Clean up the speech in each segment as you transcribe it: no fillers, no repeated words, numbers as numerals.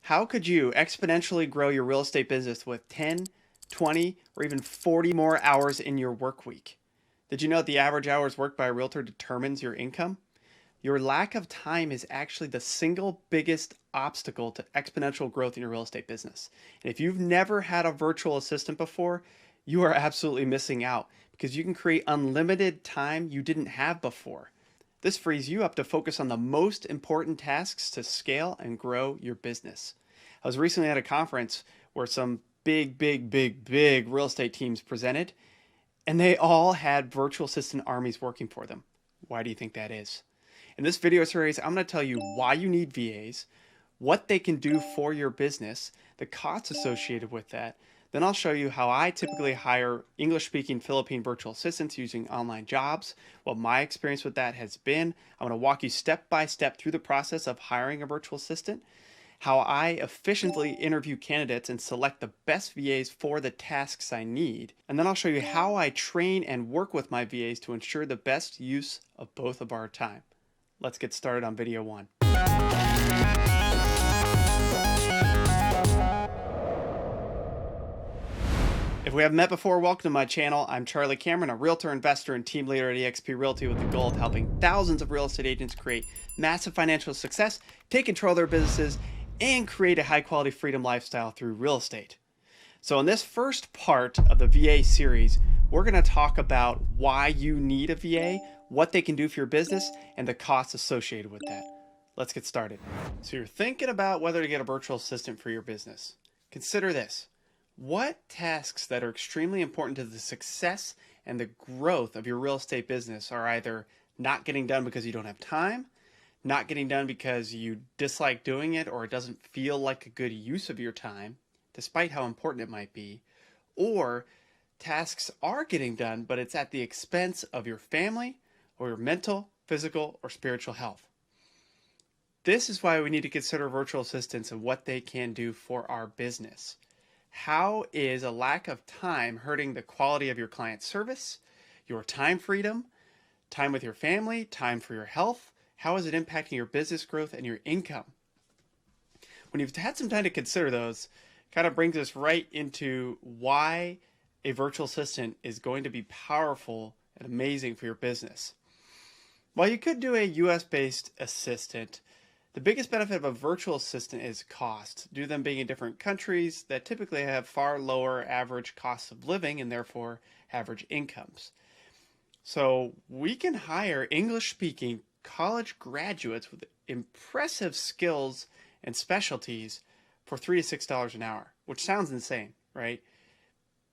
How could you exponentially grow your real estate business with 10, 20, or even 40 more hours in your work week? Did you know that the average hours worked by a realtor determines your income? Your lack of time is actually the single biggest obstacle to exponential growth in your real estate business. And if you've never had a virtual assistant before, you are absolutely missing out because you can create unlimited time you didn't have before. This frees you up to focus on the most important tasks to scale and grow your business. I was recently at a conference where some big real estate teams presented, and they all had virtual assistant armies working for them. Why do you think that is? In this video series, I'm going to tell you why you need VAs, what they can do for your business, the costs associated with that. Then I'll show you how I typically hire English-speaking Philippine virtual assistants using online jobs, what my experience with that has been. I'm going to walk you step by step through the process of hiring a virtual assistant, how I efficiently interview candidates and select the best VAs for the tasks I need. And then I'll show you how I train and work with my VAs to ensure the best use of both of our time. Let's get started on video one. If we haven't met before, welcome to my channel. I'm Charlie Cameron, a realtor, investor, and team leader at eXp Realty with the goal of helping thousands of real estate agents create massive financial success, take control of their businesses, and create a high-quality freedom lifestyle through real estate. So in this first part of the VA series, we're going to talk about why you need a VA, what they can do for your business, and the costs associated with that. Let's get started. So you're thinking about whether to get a virtual assistant for your business. Consider this. What tasks that are extremely important to the success and the growth of your real estate business are either not getting done because you don't have time, not getting done because you dislike doing it, or it doesn't feel like a good use of your time, despite how important it might be, or tasks are getting done, but it's at the expense of your family or your mental, physical, or spiritual health. This is why we need to consider virtual assistants and what they can do for our business. How is a lack of time hurting the quality of your client service, your time freedom, time with your family, time for your health? How is it impacting your business growth and your income? When you've had some time to consider those, kind of brings us right into why a virtual assistant is going to be powerful and amazing for your business. While you could do a US-based assistant, the biggest benefit of a virtual assistant is cost, due to them being in different countries that typically have far lower average costs of living and therefore average incomes. So we can hire English-speaking college graduates with impressive skills and specialties for $3 to $6 an hour, which sounds insane, right?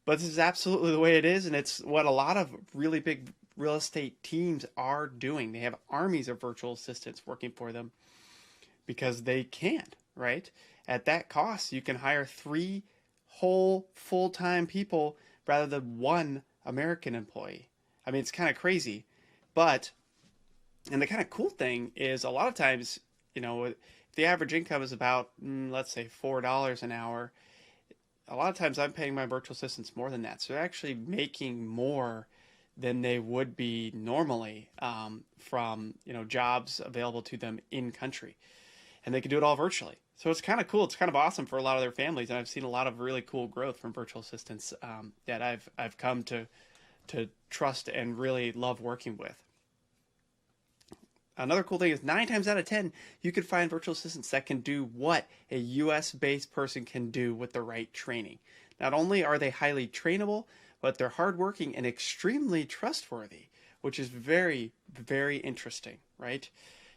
But this is absolutely the way it is, and it's what a lot of really big real estate teams are doing. They have armies of virtual assistants working for them because they can, right? At that cost, you can hire 3 whole full-time people rather than 1 American employee. I mean, it's kind of crazy, but, and the kind of cool thing is a lot of times, you know, if the average income is about, let's say $4 an hour, a lot of times I'm paying my virtual assistants more than that. So they're actually making more than they would be normally from, you know, jobs available to them in country. And they can do it all virtually. So it's kind of cool. It's kind of awesome for a lot of their families. And I've seen a lot of really cool growth from virtual assistants that I've come to trust and really love working with. Another cool thing is 9 times out of 10, you can find virtual assistants that can do what a US-based person can do with the right training. Not only are they highly trainable, but they're hardworking and extremely trustworthy, which is very, very interesting, right?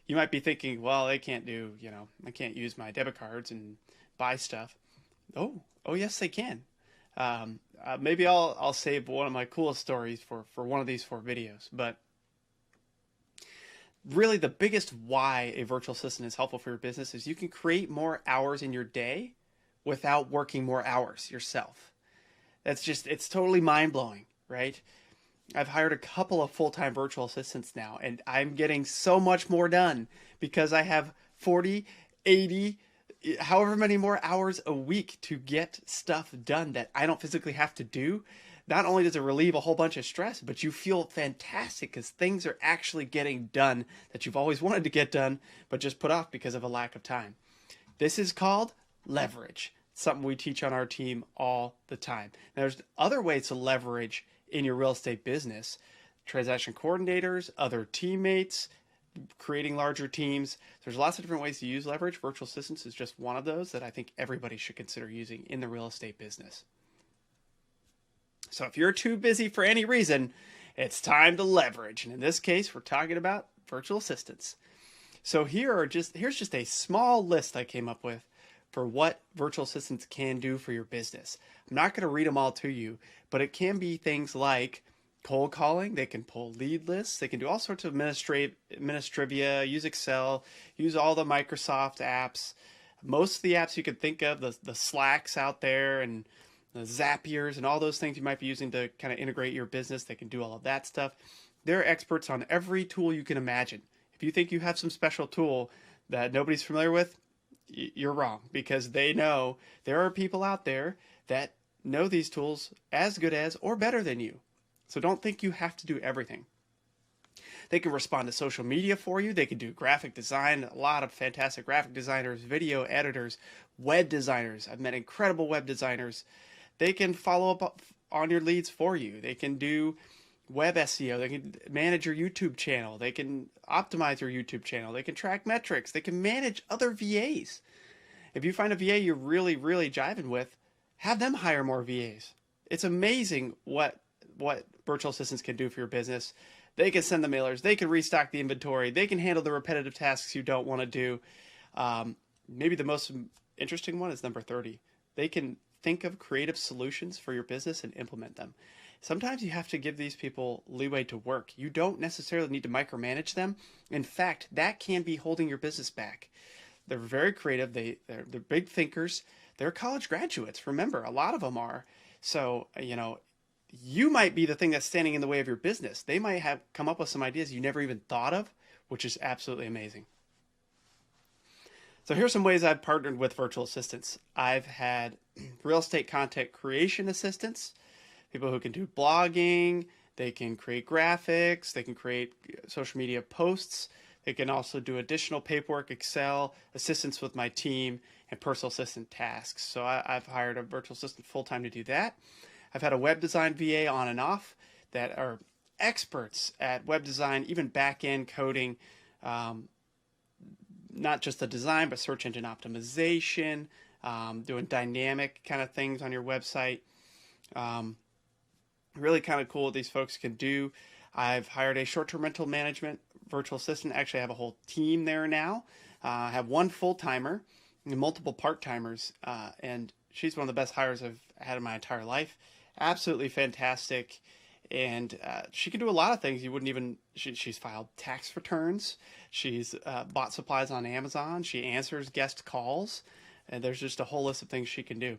You might be thinking, well, they can't do, you know, I can't use my debit cards and buy stuff. Oh, yes, they can. Maybe I'll save one of my coolest stories for one of these 4 videos. But really, the biggest why a virtual assistant is helpful for your business is you can create more hours in your day without working more hours yourself. It's totally mind-blowing, right? I've hired a couple of full-time virtual assistants now, and I'm getting so much more done because I have 40, 80, however many more hours a week to get stuff done that I don't physically have to do. Not only does it relieve a whole bunch of stress, but you feel fantastic because things are actually getting done that you've always wanted to get done, but just put off because of a lack of time. This is called leverage. It's something we teach on our team all the time. Now, there's other ways to leverage in your real estate business: transaction coordinators, other teammates, creating larger teams. There's lots of different ways to use leverage. Virtual assistants is just one of those that I think everybody should consider using in the real estate business. So if you're too busy for any reason, it's time to leverage. And in this case, we're talking about virtual assistants. So here's just a small list I came up with for what virtual assistants can do for your business. I'm not going to read them all to you, but it can be things like cold calling. They can pull lead lists. They can do all sorts of administrivia, use Excel, use all the Microsoft apps. Most of the apps you could think of, the Slacks out there and the Zapiers and all those things you might be using to kind of integrate your business. They can do all of that stuff. They're experts on every tool you can imagine. If you think you have some special tool that nobody's familiar with, you're wrong, because they know there are people out there that know these tools as good as or better than you. So don't think you have to do everything. They can respond to social media for you. They can do graphic design. A lot of fantastic graphic designers, video editors, web designers. I've met incredible web designers. They can follow up on your leads for you. They can do web SEO. They can manage your YouTube channel. They can optimize your YouTube channel. They can track metrics. They can manage other VAs. If you find a VA you're really, really jiving with, have them hire more VAs. It's amazing what virtual assistants can do for your business. They can send the mailers. They can restock the inventory. They can handle the repetitive tasks you don't want to do. Maybe the most interesting one is number 30. They can think of creative solutions for your business and implement them. Sometimes you have to give these people leeway to work. You don't necessarily need to micromanage them. In fact, that can be holding your business back. They're very creative. They're big thinkers. They're college graduates. Remember, a lot of them are. So, you might be the thing that's standing in the way of your business. They might have come up with some ideas you never even thought of, which is absolutely amazing. So here's some ways I've partnered with virtual assistants. I've had real estate content creation assistants, people who can do blogging, they can create graphics, they can create social media posts, they can also do additional paperwork, Excel, assistance with my team, and personal assistant tasks. So I've hired a virtual assistant full-time to do that. I've had a web design VA on and off that are experts at web design, even back-end coding, not just the design, but search engine optimization, doing dynamic kind of things on your website. Really kind of cool what these folks can do. I've hired a short-term rental management virtual assistant. Actually, I have a whole team there now. I have one full-timer and multiple part-timers, and she's one of the best hires I've had in my entire life. Absolutely fantastic. And she can do a lot of things you wouldn't even, she's filed tax returns. She's bought supplies on Amazon. She answers guest calls. And there's just a whole list of things she can do.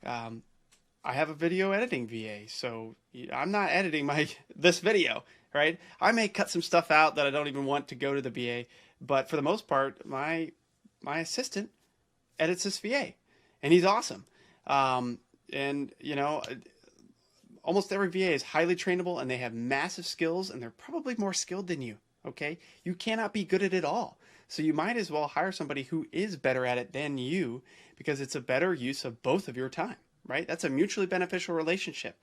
I have a video editing VA, so I'm not editing this video, right? I may cut some stuff out that I don't even want to go to the VA, but for the most part, my assistant edits this VA, and he's awesome. And almost every VA is highly trainable, and they have massive skills, and they're probably more skilled than you, okay? You cannot be good at it all. So you might as well hire somebody who is better at it than you, because it's a better use of both of your time, right? That's a mutually beneficial relationship.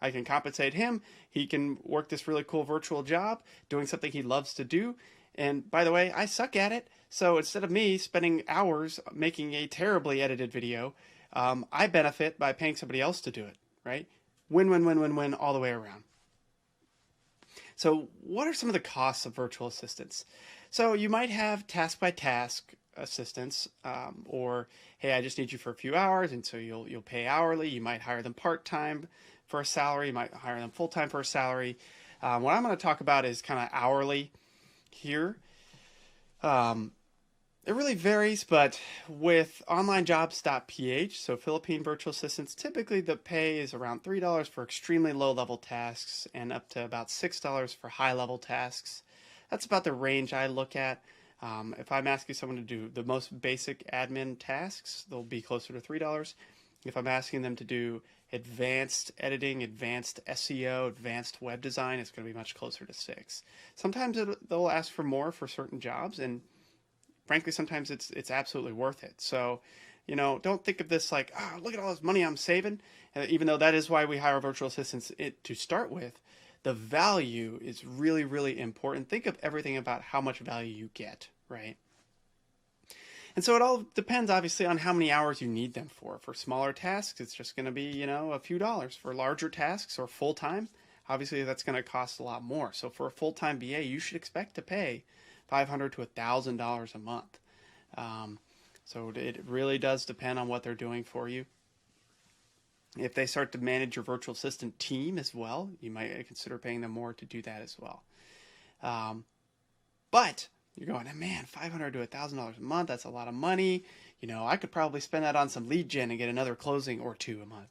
I can compensate him. He can work this really cool virtual job, doing something he loves to do. And by the way, I suck at it. So instead of me spending hours making a terribly edited video, I benefit by paying somebody else to do it, right? Win, win, win, win, win all the way around. So what are some of the costs of virtual assistants? So you might have task-by-task assistants, or, hey, I just need you for a few hours, and so you'll pay hourly. You might hire them part-time for a salary. You might hire them full-time for a salary. What I'm going to talk about is kind of hourly here. It really varies, but with OnlineJobs.ph, so Philippine virtual assistants, typically the pay is around $3 for extremely low-level tasks and up to about $6 for high-level tasks. That's about the range I look at. If I'm asking someone to do the most basic admin tasks, they'll be closer to $3. If I'm asking them to do advanced editing, advanced SEO, advanced web design, it's going to be much closer to $6. Sometimes they'll ask for more for certain jobs, and frankly, sometimes it's absolutely worth it. So Don't think of this like, oh, look at all this money I'm saving. Even though that is why we hire virtual assistants to start with, the value is really, really important. Think of everything about how much value you get, right? And so it all depends, obviously, on how many hours you need them for. For smaller tasks, it's just going to be, a few dollars. For larger tasks or full-time, obviously that's going to cost a lot more. So for a full-time BA, you should expect to pay $500 to $1,000 a month. So it really does depend on what they're doing for you. If they start to manage your virtual assistant team as well, you might consider paying them more to do that as well. But you're going, man, $500 to $1,000 a month, that's a lot of money. I could probably spend that on some lead gen and get another closing or two a month.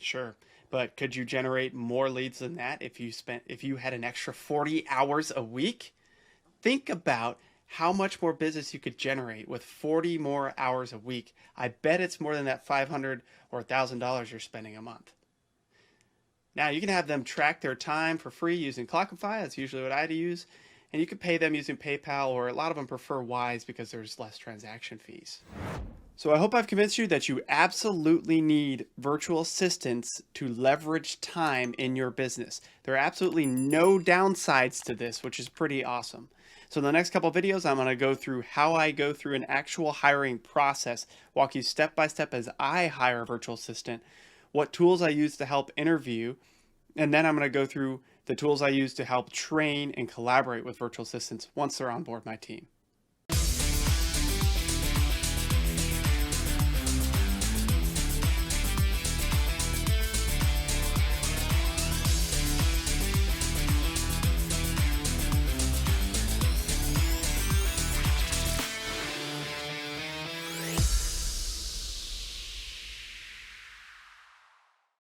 Sure, but could you generate more leads than that if you had an extra 40 hours a week? Think about how much more business you could generate with 40 more hours a week. I bet it's more than that $500 or $1,000 you're spending a month. Now, you can have them track their time for free using Clockify. That's usually what I use. And you can pay them using PayPal, or a lot of them prefer Wise because there's less transaction fees. So I hope I've convinced you that you absolutely need virtual assistants to leverage time in your business. There are absolutely no downsides to this, which is pretty awesome. So in the next couple of videos, I'm going to go through how I go through an actual hiring process, walk you step by step as I hire a virtual assistant, what tools I use to help interview, and then I'm going to go through the tools I use to help train and collaborate with virtual assistants once they're on board my team.